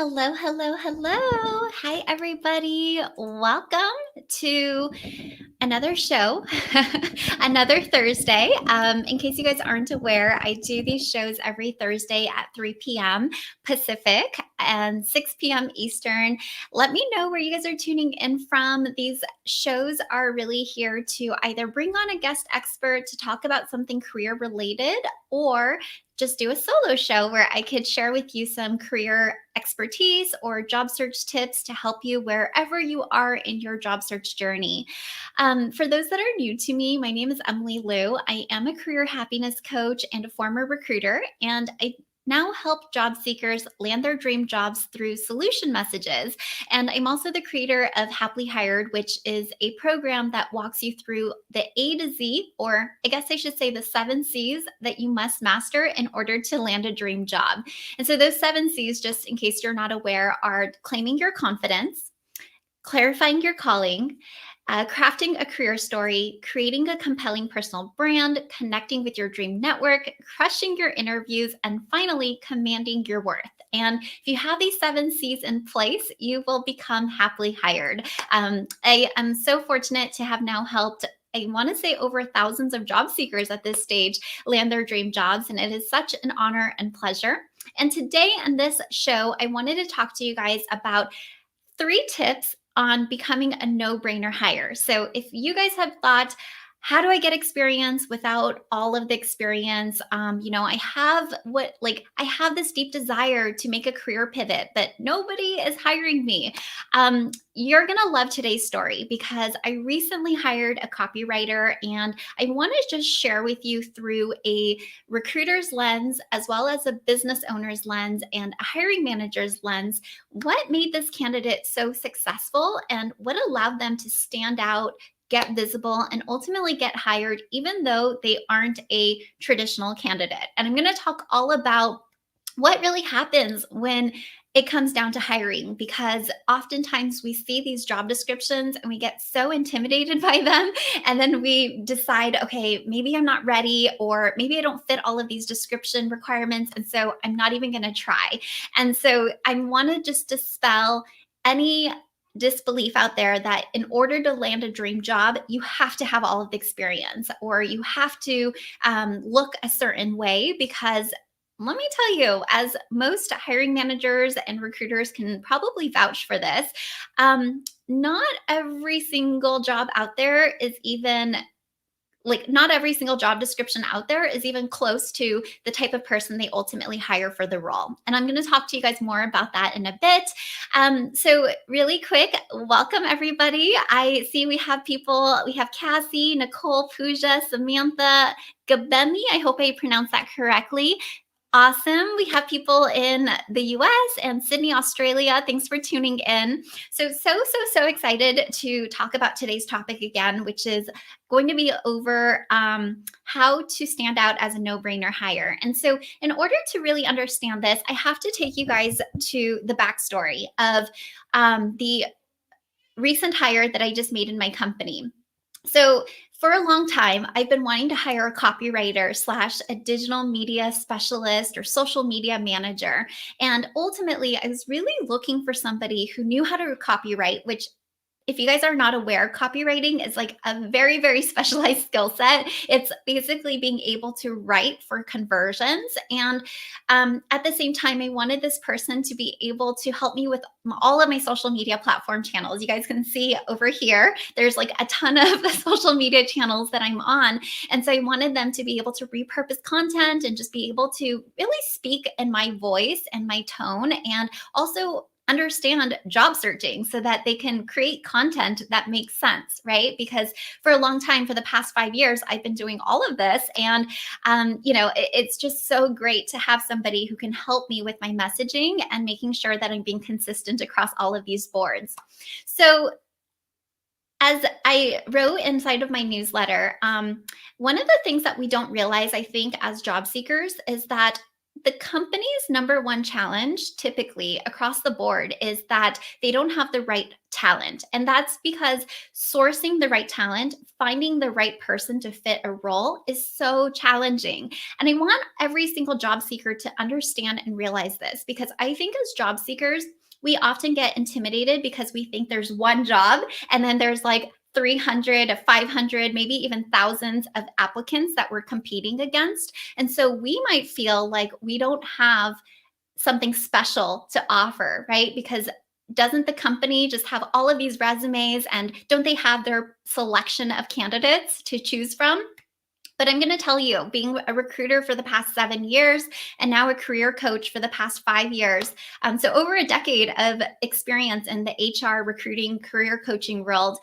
Hello, hello, hello. Hi, everybody. Welcome to another show, another Thursday. In case you guys aren't aware, I do these shows every Thursday at 3 p.m. Pacific and 6 p.m. Eastern. Let me know where you guys are tuning in from. These shows are really here to either bring on a guest expert to talk about something career related or just do a solo show where I could share with you some career expertise or job search tips to help you wherever you are in your job search journey. For those that are new to me, my name is Emily Liu. I am a career happiness coach and a former recruiter, and I now help job seekers land their dream jobs through solution messages. And I'm also the creator of Happily Hired, which is a program that walks you through the A to Z, or I guess I should say the 7 C's that you must master in order to land a dream job. And so those 7 C's, just in case you're not aware, are claiming your confidence, clarifying your calling, crafting a career story, creating a compelling personal brand, connecting with your dream network, crushing your interviews, and finally, commanding your worth. And if you have these 7 C's in place, you will become happily hired. I am so fortunate to have now helped, I want to say, over thousands of job seekers at this stage land their dream jobs. And it is such an honor and pleasure. And today on this show, I wanted to talk to you guys about 3 tips on becoming a no-brainer hire. So if you guys have thought, how do I get experience without all of the experience? I have this deep desire to make a career pivot, but nobody is hiring me. You're going to love today's story because I recently hired a copywriter, and I want to just share with you through a recruiter's lens, as well as a business owner's lens and a hiring manager's lens, what made this candidate so successful and what allowed them to stand out, get visible, and ultimately get hired, even though they aren't a traditional candidate. And I'm going to talk all about what really happens when it comes down to hiring, because oftentimes we see these job descriptions and we get so intimidated by them. And then we decide, okay, maybe I'm not ready, or maybe I don't fit all of these description requirements. And so I'm not even going to try. And so I want to just dispel any disbelief out there that in order to land a dream job, you have to have all of the experience, or you have to look a certain way. Because let me tell you, as most hiring managers and recruiters can probably vouch for this, not every single job out there is even not every single job description out there is even close to the type of person they ultimately hire for the role. And I'm going to talk to you guys more about that in a bit. So really quick, welcome everybody. I see we have Cassie, Nicole, Pooja, Samantha, Gabemi. I hope I pronounced that correctly. Awesome. We have people in the US and Sydney, Australia. Thanks for tuning in. So excited to talk about today's topic again, which is going to be over how to stand out as a no-brainer hire. And so in order to really understand this, I have to take you guys to the backstory of the recent hire that I just made in my company. So for a long time, I've been wanting to hire a copywriter / a digital media specialist or social media manager. And ultimately, I was really looking for somebody who knew how to copywrite, which, if you guys are not aware, copywriting is like a very, very specialized skill set. It's basically being able to write for conversions. And at the same time, I wanted this person to be able to help me with all of my social media platform channels. You guys can see over here, there's like a ton of social media channels that I'm on. And so I wanted them to be able to repurpose content and just be able to really speak in my voice and my tone, and also understand job searching so that they can create content that makes sense, right? Because for a long time, for the past 5 years, I've been doing all of this. And, it's just so great to have somebody who can help me with my messaging and making sure that I'm being consistent across all of these boards. So as I wrote inside of my newsletter, one of the things that we don't realize, I think, as job seekers is that The company's number one challenge, typically across the board, is that they don't have the right talent. And that's because sourcing the right talent, finding the right person to fit a role is so challenging. And I want every single job seeker to understand and realize this, because I think as job seekers, we often get intimidated because we think there's one job and then there's like 300 to 500, maybe even thousands of applicants that we're competing against. And so we might feel like we don't have something special to offer, right? Because doesn't the company just have all of these resumes, and don't they have their selection of candidates to choose from? But I'm going to tell you, being a recruiter for the past 7 years and now a career coach for the past 5 years, so over a decade of experience in the HR recruiting career coaching world,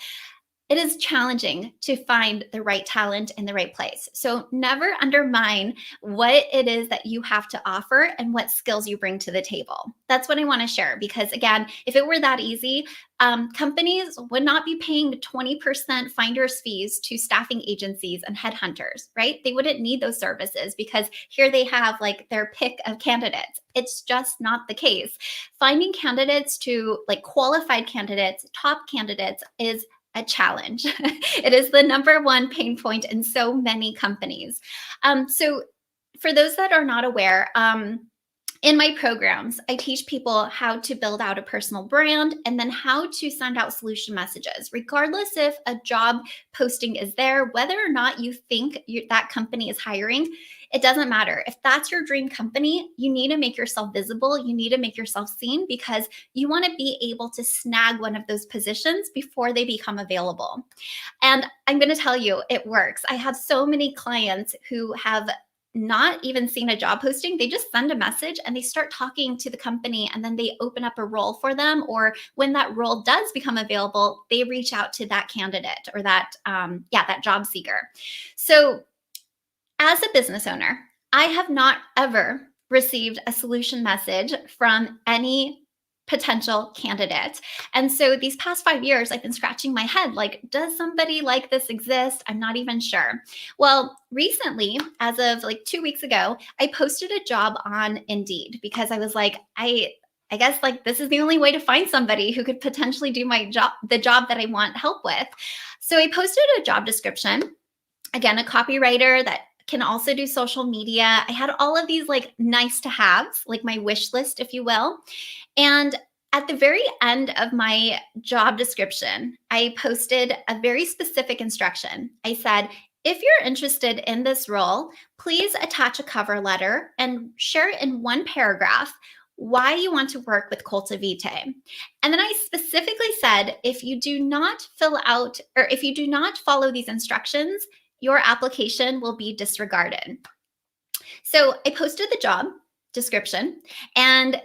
it is challenging to find the right talent in the right place. So never undermine what it is that you have to offer and what skills you bring to the table. That's what I want to share, because again, if it were that easy, companies would not be paying 20% finder's fees to staffing agencies and headhunters, right? They wouldn't need those services because here they have like their pick of candidates. It's just not the case. Finding candidates, to like qualified candidates, top candidates, is a challenge. It is the number one pain point in so many companies. So for those that are not aware, in my programs, I teach people how to build out a personal brand and then how to send out solution messages, regardless if a job posting is there, whether or not you think that company is hiring. It doesn't matter. If that's your dream company, you need to make yourself visible. You need to make yourself seen, because you want to be able to snag one of those positions before they become available. And I'm going to tell you, it works. I have so many clients who have not even seen a job posting. They just send a message and they start talking to the company, and then they open up a role for them. Or when that role does become available, they reach out to that candidate or that job seeker. So as a business owner, I have not ever received a solution message from any potential candidate. And so these past 5 years, I've been scratching my head like, does somebody like this exist? I'm not even sure. Well, recently, as of like 2 weeks ago, I posted a job on Indeed because I was like, I guess like this is the only way to find somebody who could potentially do my job, the job that I want help with. So I posted a job description, again, a copywriter that can also do social media. I had all of these like nice to haves, like my wish list, if you will. And at the very end of my job description, I posted a very specific instruction. I said, if you're interested in this role, please attach a cover letter and share in one paragraph why you want to work with Cultivite. And then I specifically said, if you do not fill out, or if you do not follow these instructions, your application will be disregarded. So I posted the job description, and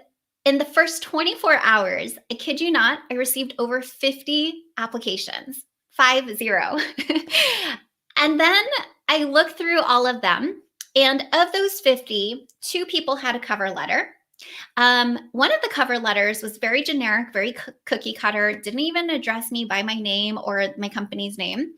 in the first 24 hours, I kid you not, I received over 50 applications, 50. And then I looked through all of them, and of those 50, 2 people had a cover letter. One of the cover letters was very generic, very cookie cutter, didn't even address me by my name or my company's name.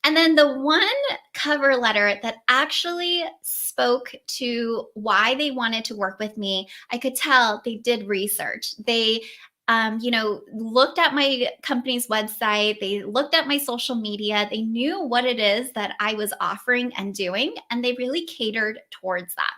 And then the one cover letter that actually spoke to why they wanted to work with me, I could tell they did research. They looked at my company's website. They looked at my social media. They knew what it is that I was offering and doing, and they really catered towards that.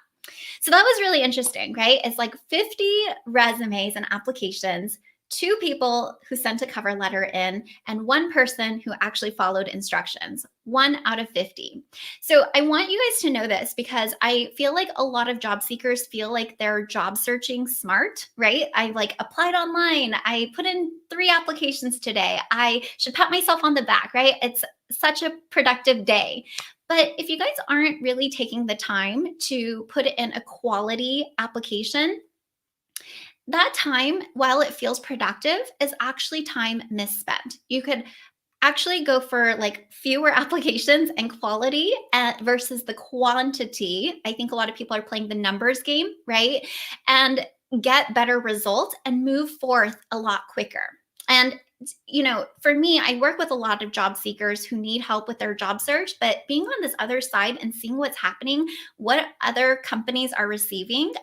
So that was really interesting, right? It's like 50 resumes and applications, 2 people who sent a cover letter in, and 1 person who actually followed instructions, 1 out of 50. So I want you guys to know this, because I feel like a lot of job seekers feel like they're job searching smart, right? I like applied online. I put in 3 applications today. I should pat myself on the back, right? It's such a productive day. But if you guys aren't really taking the time to put in a quality application, that time, while it feels productive, is actually time misspent. You could actually go for like fewer applications and quality versus the quantity. I think a lot of people are playing the numbers game, right? And get better results and move forth a lot quicker. And for me, I work with a lot of job seekers who need help with their job search, but being on this other side and seeing what's happening, what other companies are receiving,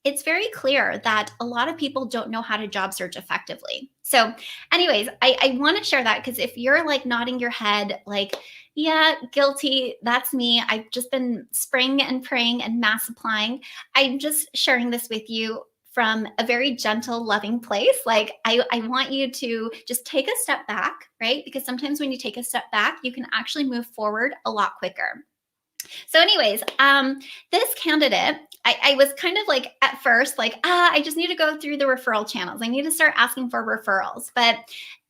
it's very clear that a lot of people don't know how to job search effectively. So, anyways, I want to share that because if you're like nodding your head, like, yeah, guilty, that's me. I've just been spraying and praying and mass applying. I'm just sharing this with you from a very gentle, loving place. Like, I want you to just take a step back, right? Because sometimes when you take a step back, you can actually move forward a lot quicker. So, anyways, this candidate, I was kind of like at first, like, I just need to go through the referral channels. I need to start asking for referrals. But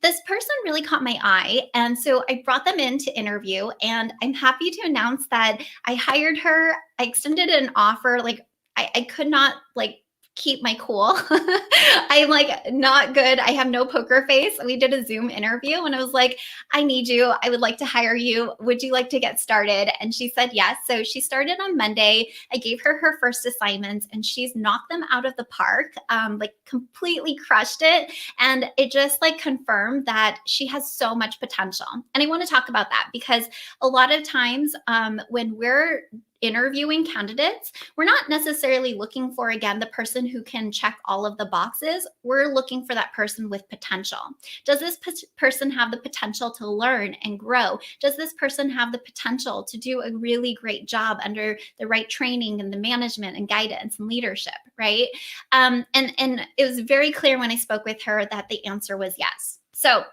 this person really caught my eye. And so I brought them in to interview. And I'm happy to announce that I hired her. I extended an offer. Like, I could not like keep my cool. I'm like not good. I have no poker face. We did a Zoom interview and I was like, I need you. I would like to hire you. Would you like to get started? And she said yes. So she started on Monday. I gave her her first assignments and she's knocked them out of the park, like completely crushed it. And it just like confirmed that she has so much potential. And I want to talk about that because a lot of times when we're interviewing candidates, we're not necessarily looking for, again, the person who can check all of the boxes. We're looking for that person with potential. Does this person have the potential to learn and grow? Does this person have the potential to do a really great job under the right training and the management and guidance and leadership, right? And it was very clear when I spoke with her that the answer was yes. So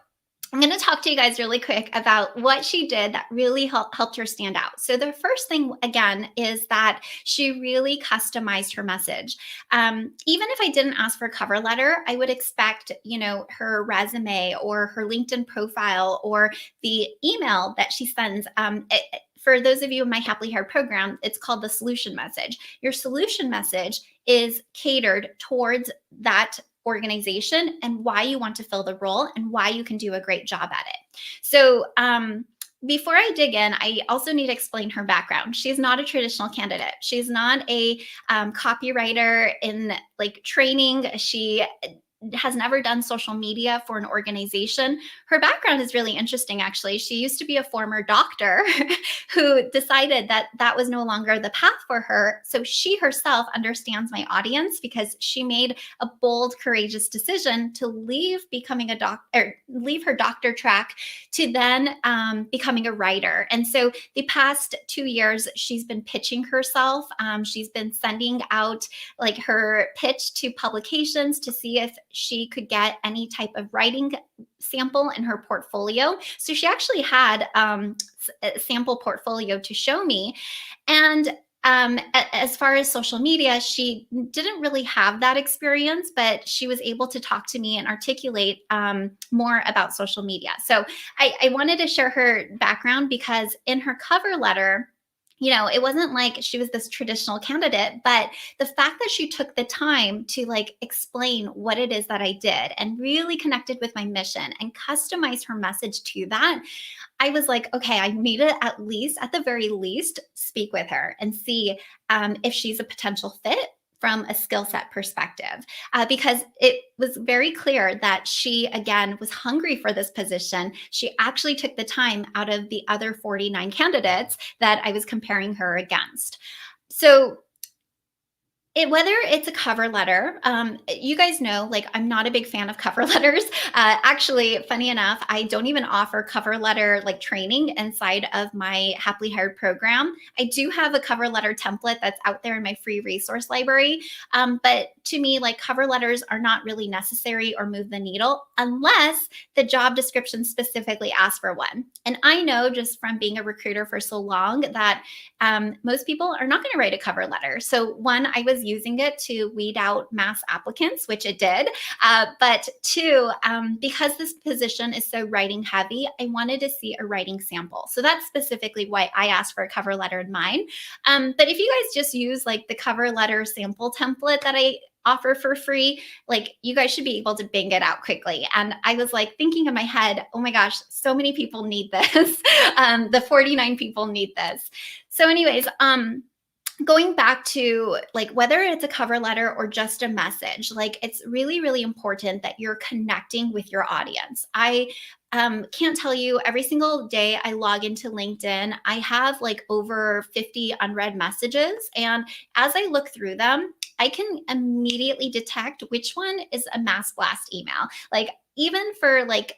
I'm going to talk to you guys really quick about what she did that really helped her stand out. So the first thing, again, is that she really customized her message. Even if I didn't ask for a cover letter, I would expect, her resume or her LinkedIn profile or the email that she sends. For those of you in my Happily Hired program, it's called the solution message. Your solution message is catered towards that organization and why you want to fill the role and why you can do a great job at it. So, before I dig in, I also need to explain her background. She's not a traditional candidate. She's not a copywriter in like training. She has never done social media for an organization. Her background is really interesting, actually. She used to be a former doctor who decided that that was no longer the path for her. So she herself understands my audience because she made a bold, courageous decision to leave becoming a doctor, leave her doctor track to then becoming a writer. And so the past 2 years, she's been pitching herself. She's been sending out like her pitch to publications to see if she could get any type of writing sample in her portfolio. So she actually had a sample portfolio to show me. And as far as social media, she didn't really have that experience, but she was able to talk to me and articulate more about social media. So I wanted to share her background because in her cover letter, it wasn't like she was this traditional candidate, but the fact that she took the time to like explain what it is that I did and really connected with my mission and customized her message to that, I was like, okay, I need to at the very least, speak with her and see if she's a potential fit from a skill set perspective, because it was very clear that she, again, was hungry for this position. She actually took the time out of the other 49 candidates that I was comparing her against. So whether it's a cover letter, you guys know, like I'm not a big fan of cover letters. Actually, funny enough, I don't even offer cover letter like training inside of my Happily Hired program. I do have a cover letter template that's out there in my free resource library. But to me, like cover letters are not really necessary or move the needle unless the job description specifically asks for one. And I know just from being a recruiter for so long that most people are not going to write a cover letter. So one, I was using it to weed out mass applicants, which it did. But two, because this position is so writing heavy, I wanted to see a writing sample. So that's specifically why I asked for a cover letter in mine. But if you guys just use like the cover letter sample template that I offer for free, like you guys should be able to bang it out quickly. And I was like thinking in my head, oh my gosh, so many people need this. The 49 people need this. So anyways, going back to like whether it's a cover letter or just a message, like it's really, really important that you're connecting with your audience. I can't tell you, every single day I log into LinkedIn, I have like over 50 unread messages. And as I look through them, I can immediately detect which one is a mass blast email. Like, even for like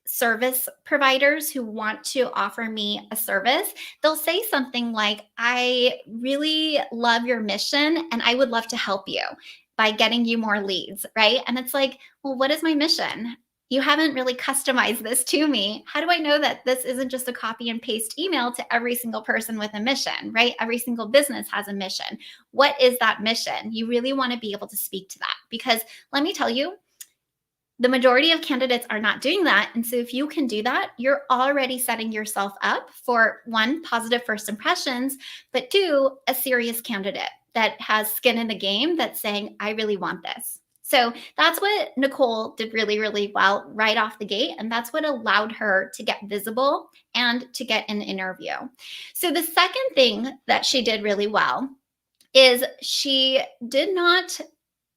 service providers who want to offer me a service, they'll say something like, I really love your mission and I would love to help you by getting you more leads, right? And it's like, well, what is my mission? You haven't really customized this to me. How do I know that this isn't just a copy and paste email to every single person with a mission, right? Every single business has a mission. What is that mission? You really want to be able to speak to that, because let me tell you, the majority of candidates are not doing that. And so if you can do that, you're already setting yourself up for, one, positive first impressions, but two, a serious candidate that has skin in the game that's saying, I really want this. So that's what Nicole did really, really well right off the gate. And that's what allowed her to get visible and to get an interview. So the second thing that she did really well is she did not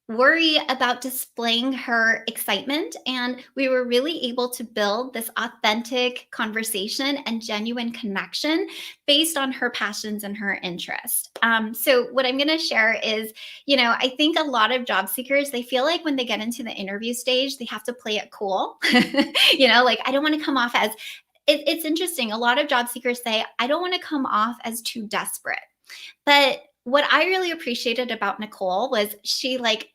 worry about displaying her excitement. And we were really able to build this authentic conversation and genuine connection based on her passions and her interest. So what I'm going to share is, I think a lot of job seekers, they feel like when they get into the interview stage, they have to play it cool. Like, I don't want to come off as, it's interesting. A lot of job seekers say, I don't want to come off as too desperate. But what I really appreciated about Nicole was she, like,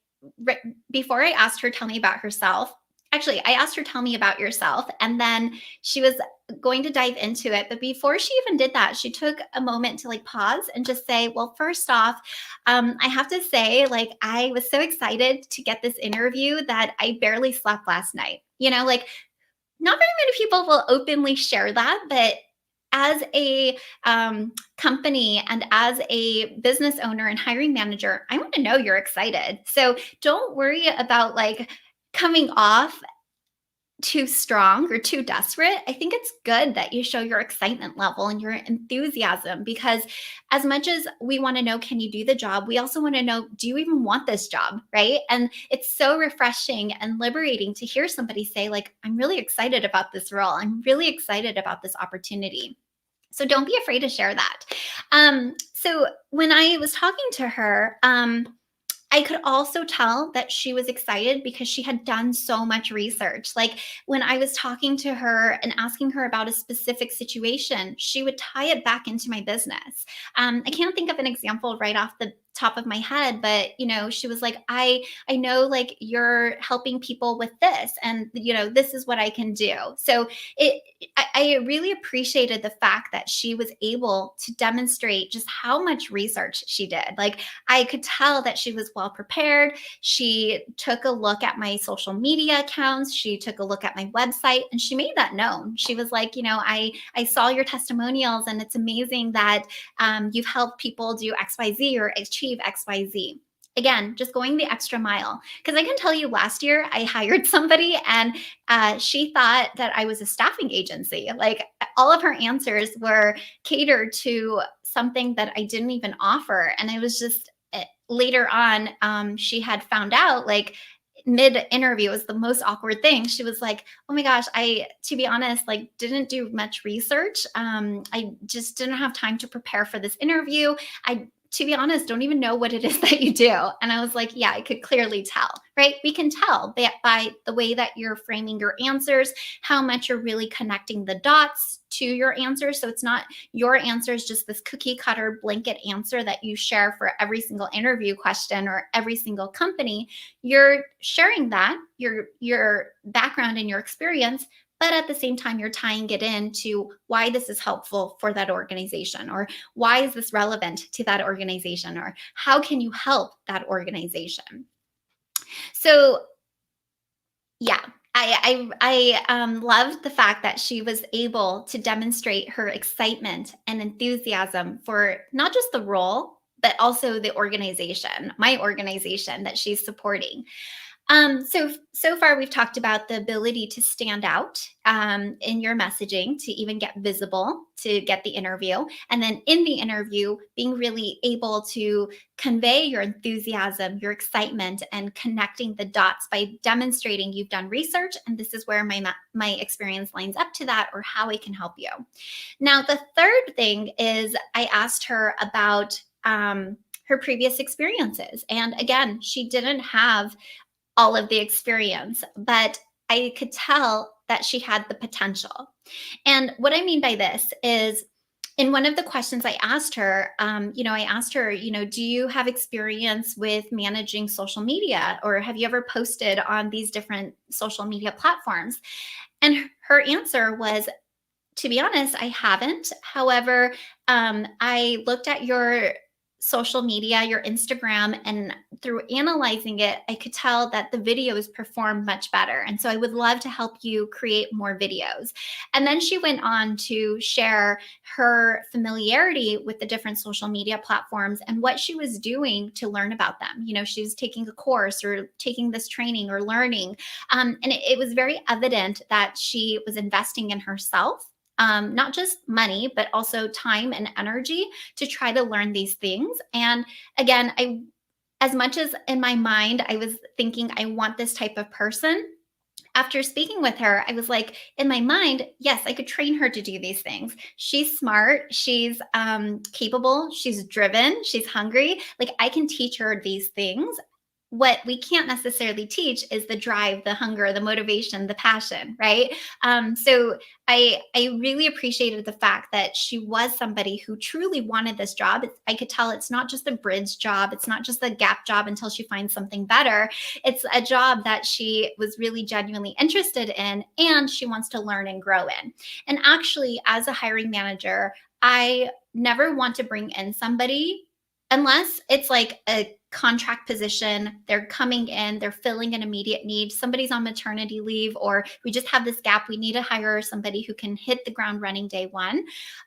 before I asked her, tell me about herself. Actually, I asked her, tell me about yourself. And then she was going to dive into it. But before she even did that, she took a moment to like pause and just say, well, first off, I have to say, like, I was so excited to get this interview that I barely slept last night. Like, not very many people will openly share that, but as a company and as a business owner and hiring manager, I want to know you're excited. So don't worry about like coming off too strong or too desperate. I think it's good that you show your excitement level and your enthusiasm, because as much as we want to know, can you do the job? We also want to know, do you even want this job? Right. And it's so refreshing and liberating to hear somebody say, like, I'm really excited about this role. I'm really excited about this opportunity. So don't be afraid to share that. So when I was talking to her, I could also tell that she was excited because she had done so much research. Like, when I was talking to her and asking her about a specific situation, she would tie it back into my business. I can't think of an example right off the top of my head, but she was like, I know, like, you're helping people with this, and this is what I can do. So I really appreciated the fact that she was able to demonstrate just how much research she did. Like, I could tell that she was well prepared. She took a look at my social media accounts. She took a look at my website, and she made that known. She was like, I saw your testimonials, and it's amazing that you've helped people do XYZ or achieve XYZ. Again, just going the extra mile. Because I can tell you, last year I hired somebody, and she thought that I was a staffing agency. Like, all of her answers were catered to something that I didn't even offer. And I was just, later on, she had found out, like, mid interview was the most awkward thing. She was like, oh my gosh, to be honest, like, didn't do much research. I just didn't have time to prepare for this interview. To be honest, don't even know what it is that you do. And I was like, yeah, I could clearly tell, right? We can tell that by the way that you're framing your answers, how much you're really connecting the dots to your answers. So it's not your answers, just this cookie cutter blanket answer that you share for every single interview question or every single company. You're sharing that, your background and your experience, but at the same time, you're tying it into why this is helpful for that organization, or why is this relevant to that organization, or how can you help that organization? So yeah, I loved the fact that she was able to demonstrate her excitement and enthusiasm for not just the role, but also the organization, my organization that she's supporting. So far we've talked about the ability to stand out in your messaging, to even get visible, to get the interview, and then in the interview, being really able to convey your enthusiasm, your excitement, and connecting the dots by demonstrating you've done research, and this is where my experience lines up to that, or how I can help you. Now, the third thing is I asked her about her previous experiences, and again, she didn't have all of the experience, but I could tell that she had the potential. And what I mean by this is, in one of the questions I asked her, I asked her, do you have experience with managing social media, or have you ever posted on these different social media platforms? And her answer was, to be honest, I haven't. However, I looked at your social media, your Instagram, and through analyzing it, I could tell that the videos performed much better. And so I would love to help you create more videos. And then she went on to share her familiarity with the different social media platforms and what she was doing to learn about them. She was taking a course or taking this training or learning. And it was very evident that she was investing in herself, not just money, but also time and energy to try to learn these things. And again, as much as in my mind, I was thinking, I want this type of person. After speaking with her, I was like, in my mind, yes, I could train her to do these things. She's smart, she's capable, she's driven, she's hungry. Like, I can teach her these things. What we can't necessarily teach is the drive, the hunger, the motivation, the passion, right? So I really appreciated the fact that she was somebody who truly wanted this job. I could tell it's not just a bridge job, it's not just a gap job until she finds something better. It's a job that she was really genuinely interested in, and she wants to learn and grow in. And actually, as a hiring manager, I never want to bring in somebody unless it's like a contract position, they're coming in, they're filling an immediate need, somebody's on maternity leave, or we just have this gap, we need to hire somebody who can hit the ground running day one.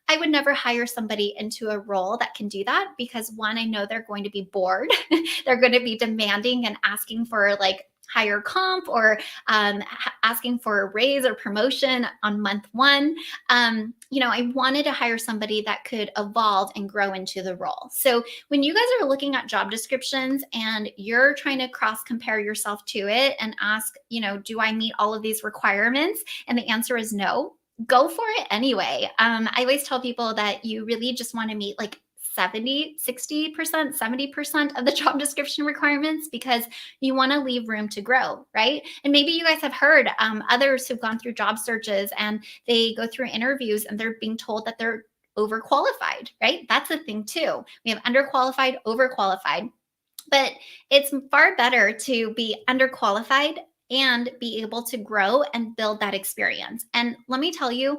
I would never hire somebody into a role that can do that, because one, I know they're going to be bored. They're going to be demanding and asking for like higher comp, or asking for a raise or promotion on month one. I wanted to hire somebody that could evolve and grow into the role. So when you guys are looking at job descriptions and you're trying to cross compare yourself to it and ask, do I meet all of these requirements? And the answer is no. Go for it anyway. I always tell people that you really just want to meet like 70, 60%, 70% of the job description requirements, because you want to leave room to grow, right? And maybe you guys have heard others who've gone through job searches and they go through interviews and they're being told that they're overqualified, right? That's a thing too. We have underqualified, overqualified, but it's far better to be underqualified and be able to grow and build that experience. And let me tell you,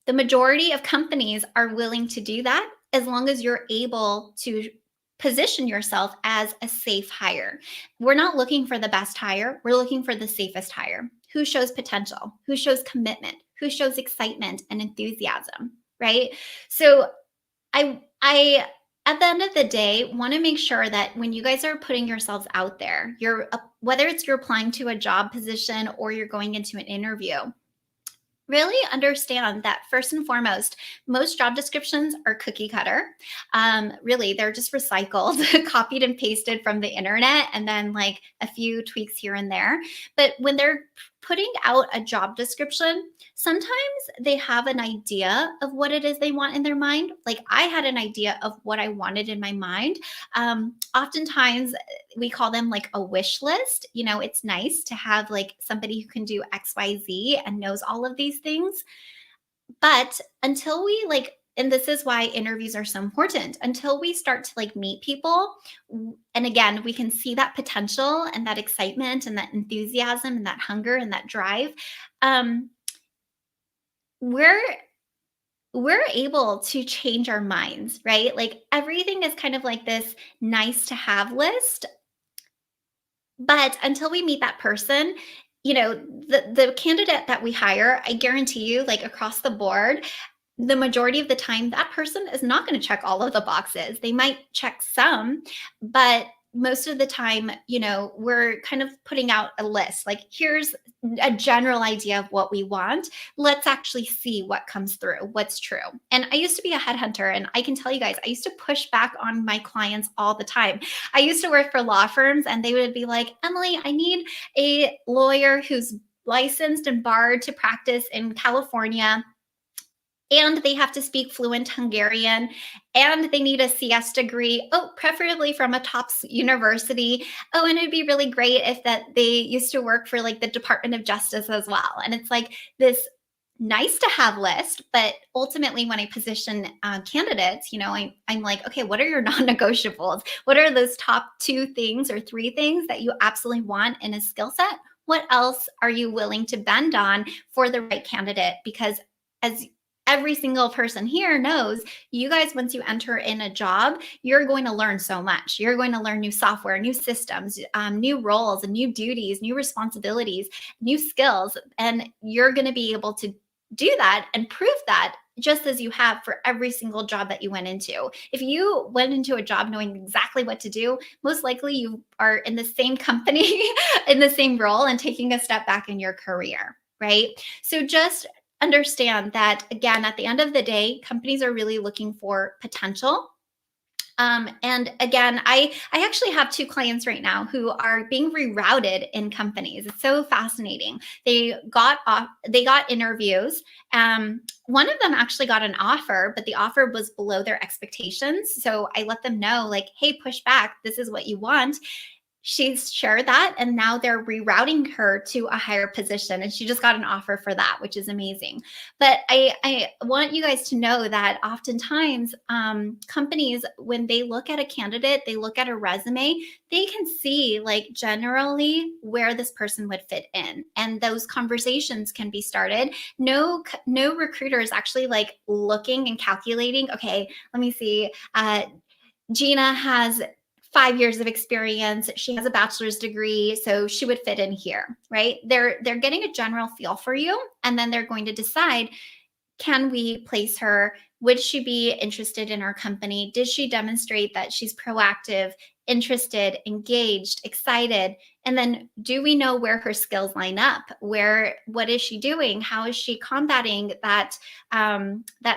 the majority of companies are willing to do that as long as you're able to position yourself as a safe hire. We're not looking for the best hire, we're looking for the safest hire. Who shows potential, who shows commitment, who shows excitement and enthusiasm, right? So I at the end of the day want to make sure that when you guys are putting yourselves out there, whether it's you're applying to a job position or you're going into an interview, really understand that first and foremost, most job descriptions are cookie cutter. Really, they're just recycled, copied and pasted from the internet, and then like a few tweaks here and there. But when they're putting out a job description, sometimes they have an idea of what it is they want in their mind. Like, I had an idea of what I wanted in my mind. Oftentimes, we call them like a wish list. It's nice to have like somebody who can do XYZ and knows all of these things. But until we like, and this is why interviews are so important, until we start to like meet people, and again, we can see that potential and that excitement and that enthusiasm and that hunger and that drive, we're we're able to change our minds, right? Like, everything is kind of like this nice to have list, but until we meet that person, the candidate that we hire, I guarantee you, like across the board, the majority of the time, that person is not going to check all of the boxes. They might check some, but most of the time, we're kind of putting out a list. Like, here's a general idea of what we want. Let's actually see what comes through, what's true. And I used to be a headhunter, and I can tell you guys, I used to push back on my clients all the time. I used to work for law firms, and they would be like, Emily, I need a lawyer who's licensed and barred to practice in California, and they have to speak fluent Hungarian, and they need a CS degree. Oh, preferably from a top university. Oh, and it'd be really great if that they used to work for like the Department of Justice as well. And it's like this nice to have list, but ultimately when I position candidates, I'm like, okay, what are your non-negotiables? What are those top 2 things or 3 things that you absolutely want in a skill set? What else are you willing to bend on for the right candidate? Because as every single person here knows, you guys, once you enter in a job, you're going to learn so much. You're going to learn new software, new systems, new roles and new duties, new responsibilities, new skills. And you're going to be able to do that and prove that just as you have for every single job that you went into. If you went into a job knowing exactly what to do, most likely you are in the same company, in the same role, and taking a step back in your career, right? So just understand that, again, at the end of the day, companies are really looking for potential. And again, I actually have 2 clients right now who are being rerouted in companies. It's so fascinating. They got interviews. One of them actually got an offer, but the offer was below their expectations. So I let them know, like, hey, push back. This is what you want. She's shared that, and now they're rerouting her to a higher position, and she just got an offer for that, which is amazing. But I want you guys to know that oftentimes companies, when they look at a candidate, they look at a resume, they can see like generally where this person would fit in, and those conversations can be started. No recruiter is actually like looking and calculating, okay, let me see, Gina has 5 years of experience. She has a bachelor's degree, so she would fit in here, right? They're getting a general feel for you, and then they're going to decide, can we place her? Would she be interested in our company? Did she demonstrate that she's proactive, interested, engaged, excited? And then do we know where her skills line up? What is she doing? How is she combating that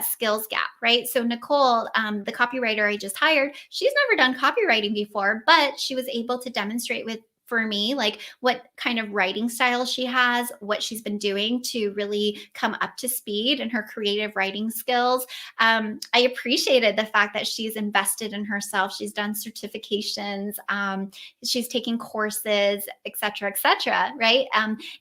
skills gap, right? So Nicole, the copywriter I just hired, she's never done copywriting before, but she was able to demonstrate for me, like what kind of writing style she has, what she's been doing to really come up to speed in her creative writing skills. I appreciated the fact that she's invested in herself. She's done certifications, she's taking courses, et cetera, right?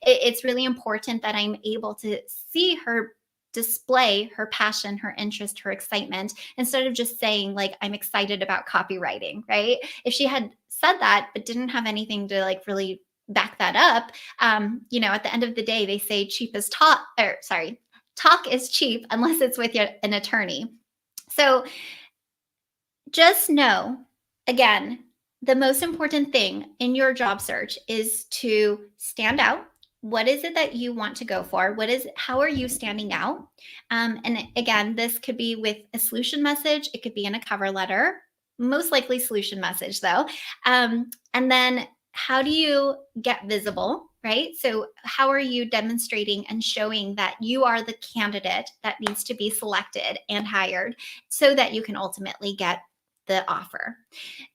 It's really important that I'm able to see her display her passion, her interest, her excitement, instead of just saying like, I'm excited about copywriting, right? If she had said that, but didn't have anything to like really back that up, at the end of the day, they say talk is cheap unless it's with an attorney. So just know, again, the most important thing in your job search is to stand out. What is it that you want to go for? How are you standing out? And again, this could be with a solution message. It could be in a cover letter, most likely solution message though. And then how do you get visible, right? So how are you demonstrating and showing that you are the candidate that needs to be selected and hired so that you can ultimately get the offer?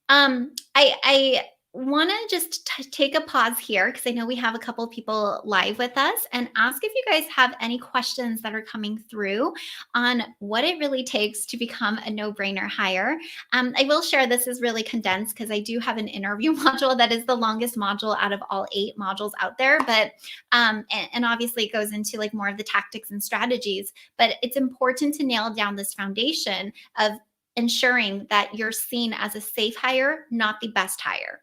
I want to just take a pause here because I know we have a couple of people live with us, and ask if you guys have any questions that are coming through on what it really takes to become a no-brainer hire. I will share this is really condensed because I do have an interview module that is the longest module out of all 8 modules out there, but and obviously it goes into like more of the tactics and strategies, but it's important to nail down this foundation of ensuring that you're seen as a safe hire, not the best hire.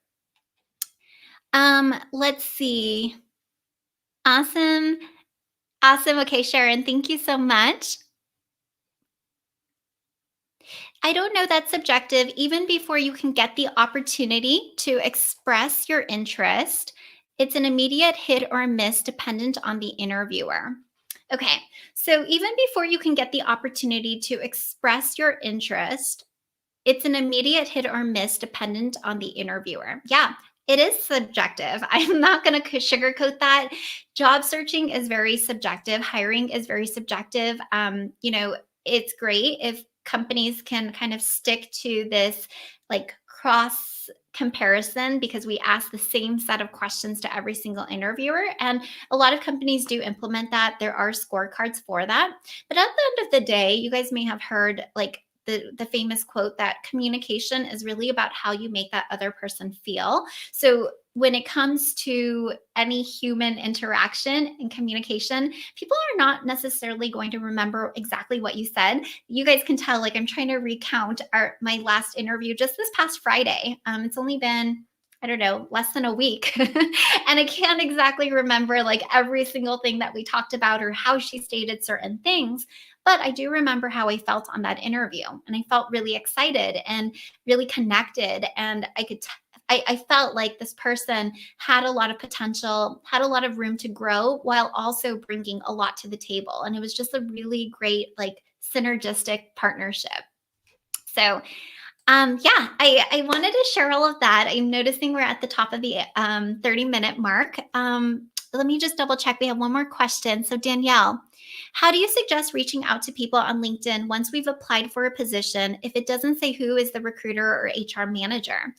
Let's see. Awesome. Okay, Sharon, thank you so much. I don't know, that's subjective. Even before you can get the opportunity to express your interest, it's an immediate hit or miss dependent on the interviewer. Okay, so even before you can get the opportunity to express your interest, It's an immediate hit or miss dependent on the interviewer. Yeah, it is subjective. I'm not going to sugarcoat that. Job searching is very subjective. Hiring is very subjective. It's great if companies can kind of stick to this like cross comparison because we ask the same set of questions to every single interviewer. And a lot of companies do implement that. There are scorecards for that. But at the end of the day, you guys may have heard like the famous quote that communication is really about how you make that other person feel. So when it comes to any human interaction and communication, people are not necessarily going to remember exactly what you said. You guys can tell, like I'm trying to recount my last interview just this past Friday. It's only been, I don't know, less than a week. And I can't exactly remember like every single thing that we talked about or how she stated certain things. But I do remember how I felt on that interview. And I felt really excited and really connected. And I felt like this person had a lot of potential, had a lot of room to grow while also bringing a lot to the table. And it was just a really great, like, synergistic partnership. So, yeah, I wanted to share all of that. I'm noticing we're at the top of the 30-minute mark. Let me just double check. We have one more question. So, Danielle, how do you suggest reaching out to people on LinkedIn once we've applied for a position if it doesn't say who is the recruiter or HR manager?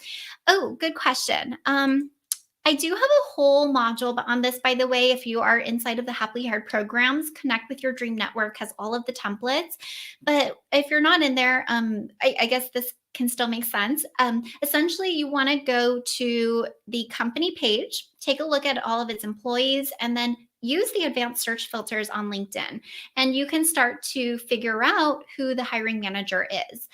Oh, good question. I do have a whole module on this, by the way. If you are inside of the Happily Hired programs, Connect with Your Dream Network has all of the templates. But if you're not in there, I guess this can still make sense. Essentially, you want to go to the company page, take a look at all of its employees, and then use the advanced search filters on LinkedIn. And you can start to figure out who the hiring manager is.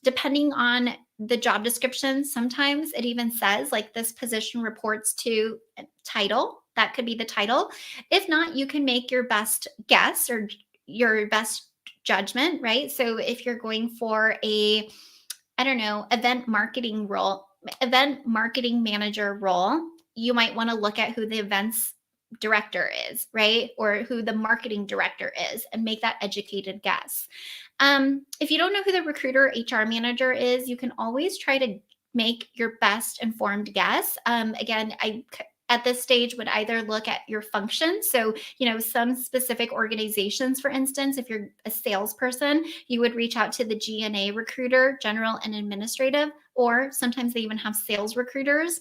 Depending on the job description, sometimes it even says like this position reports to a title. That could be the title. If not, you can make your best guess or your best judgment, right? So if you're going for a, I don't know, event marketing manager role, you might want to look at who the events director is, right? Or who the marketing director is and make that educated guess. If you don't know who the recruiter or HR manager is, you can always try to make your best informed guess. Again, I at this stage would either look at your function. So, some specific organizations, for instance, if you're a salesperson, you would reach out to the G&A recruiter, general and administrative, or sometimes they even have sales recruiters.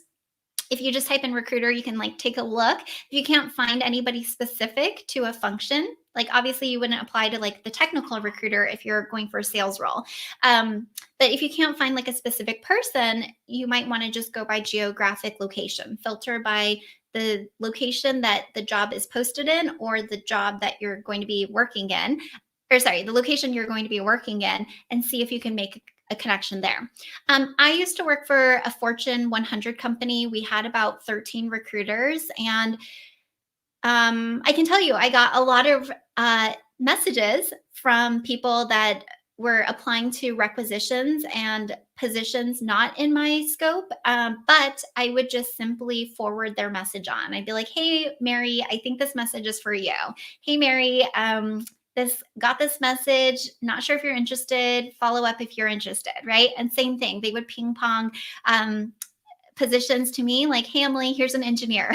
If you just type in recruiter, you can like take a look. If you can't find anybody specific to a function, like obviously you wouldn't apply to like the technical recruiter if you're going for a sales role. But if you can't find like a specific person, you might want to just go by geographic location, filter by the location that the job is posted in or the job that you're going to be working in, or sorry, the location you're going to be working in, and see if you can make a connection there. I used to work for a Fortune 100 company. We had about 13 recruiters, and I can tell you, I got a lot of messages from people that were applying to requisitions and positions not in my scope, but I would just simply forward their message on. I'd be like, "Hey, Mary, I think this message is for you. Hey, Mary, got this message, not sure if you're interested, follow up if you're interested," right? And same thing, they would ping pong positions to me, like, "Hey, Emily, here's an engineer."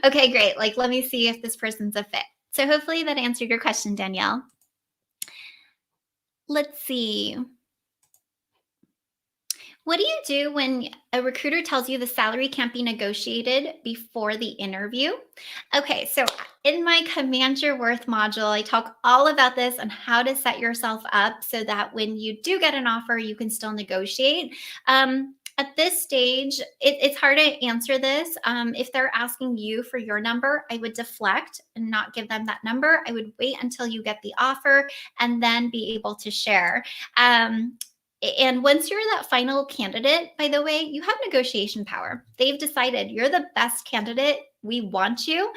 Okay, great. Like, let me see if this person's a fit. So hopefully that answered your question, Danielle. Let's see. What do you do when a recruiter tells you the salary can't be negotiated before the interview? Okay, so in my Command Your Worth module, I talk all about this and how to set yourself up so that when you do get an offer, you can still negotiate. At this stage, it's hard to answer this. If they're asking you for your number, I would deflect and not give them that number. I would wait until you get the offer and then be able to share. And once you're that final candidate, by the way, you have negotiation power. They've decided you're the best candidate. We want you.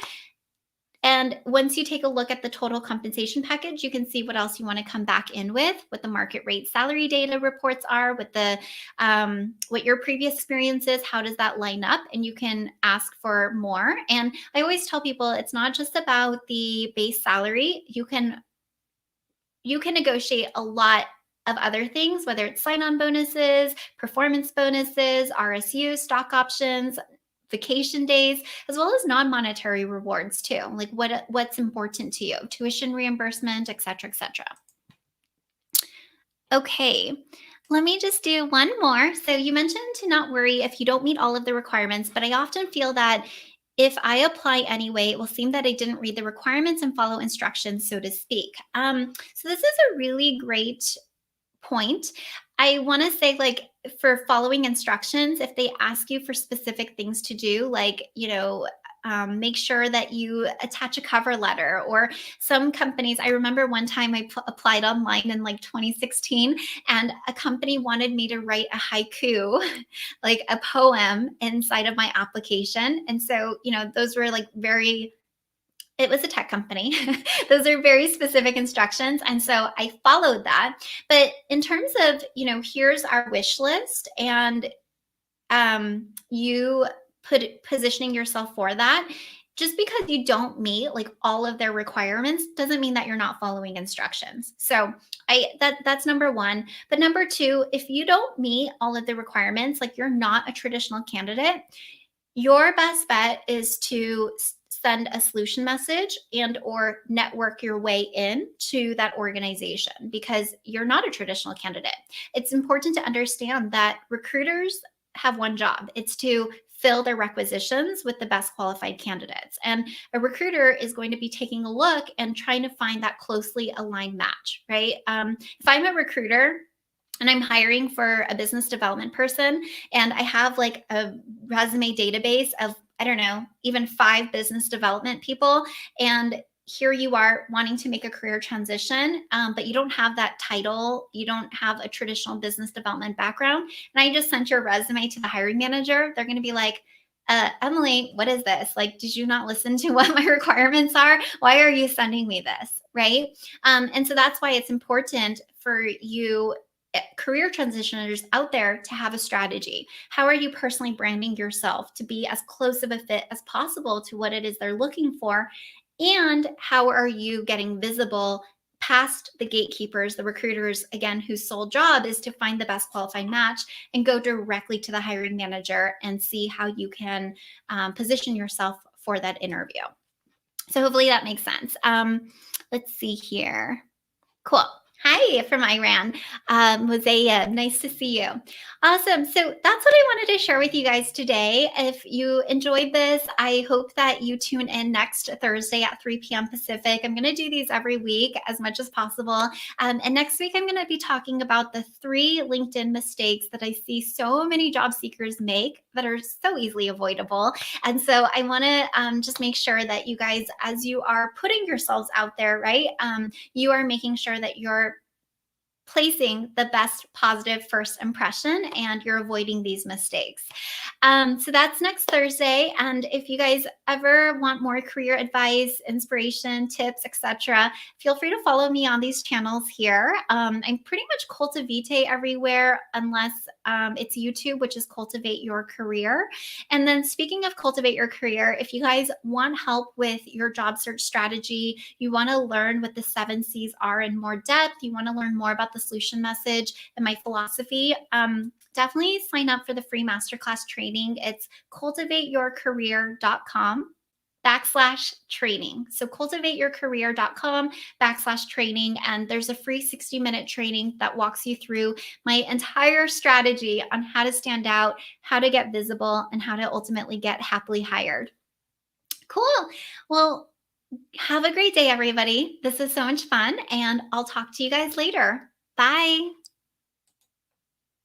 And once you take a look at the total compensation package, you can see what else you want to come back in with, what the market rate salary data reports are, what the what your previous experience is, how does that line up, and you can ask for more. And I always tell people it's not just about the base salary. You can negotiate a lot of other things, whether it's sign-on bonuses, performance bonuses, RSUs, stock options, vacation days, as well as non-monetary rewards too. Like what's important to you, tuition reimbursement, et cetera, et cetera. Okay, let me just do one more. So you mentioned to not worry if you don't meet all of the requirements, but I often feel that if I apply anyway, it will seem that I didn't read the requirements and follow instructions, so to speak. So this is a really great point. I want to say, like, for following instructions, if they ask you for specific things to do, like, make sure that you attach a cover letter, or some companies. I remember one time I applied online in like 2016, and a company wanted me to write a haiku, like a poem inside of my application. And so, those were like it was a tech company. Those are very specific instructions. And so I followed that. But in terms of, here's our wish list, and you positioning yourself for that, just because you don't meet like all of their requirements doesn't mean that you're not following instructions. So that's number one. But number two, if you don't meet all of the requirements, like you're not a traditional candidate, your best bet is to send a solution message and or network your way in to that organization, because you're not a traditional candidate. It's important to understand that recruiters have one job. It's to fill their requisitions with the best qualified candidates. And a recruiter is going to be taking a look and trying to find that closely aligned match, right? If I'm a recruiter and I'm hiring for a business development person, and I have like a resume database of, I don't know, even 5 business development people, and here you are wanting to make a career transition, but you don't have that title, you don't have a traditional business development background, and I just sent your resume to the hiring manager, they're going to be like, Emily, what is this? Like, did you not listen to what my requirements are? Why are you sending me this? Right? And so that's why it's important for you career transitioners out there to have a strategy. How are you personally branding yourself to be as close of a fit as possible to what it is they're looking for? And how are you getting visible past the gatekeepers, the recruiters, again, whose sole job is to find the best qualified match, and go directly to the hiring manager and see how you can position yourself for that interview. So hopefully that makes sense. Let's see here. Cool. Hi from Iran. Hosea, nice to see you. Awesome. So that's what I wanted to share with you guys today. If you enjoyed this, I hope that you tune in next Thursday at 3 p.m. Pacific. I'm going to do these every week as much as possible. And next week, I'm going to be talking about the 3 LinkedIn mistakes that I see so many job seekers make that are so easily avoidable. And so I want to just make sure that you guys, as you are putting yourselves out there, right, you are making sure that you're placing the best positive first impression and you're avoiding these mistakes. So that's next Thursday. And if you guys ever want more career advice, inspiration, tips, etc., feel free to follow me on these channels here. I'm pretty much Cultivate everywhere, unless it's YouTube, which is Cultivate Your Career. And then speaking of Cultivate Your Career, if you guys want help with your job search strategy, you want to learn what the 7 C's are in more depth, you want to learn more about the solution message and my philosophy, definitely sign up for the free masterclass training. It's cultivateyourcareer.com/training. So cultivateyourcareer.com/training. And there's a free 60-minute training that walks you through my entire strategy on how to stand out, how to get visible, and how to ultimately get happily hired. Cool. Well, have a great day, everybody. This is so much fun, and I'll talk to you guys later. Bye.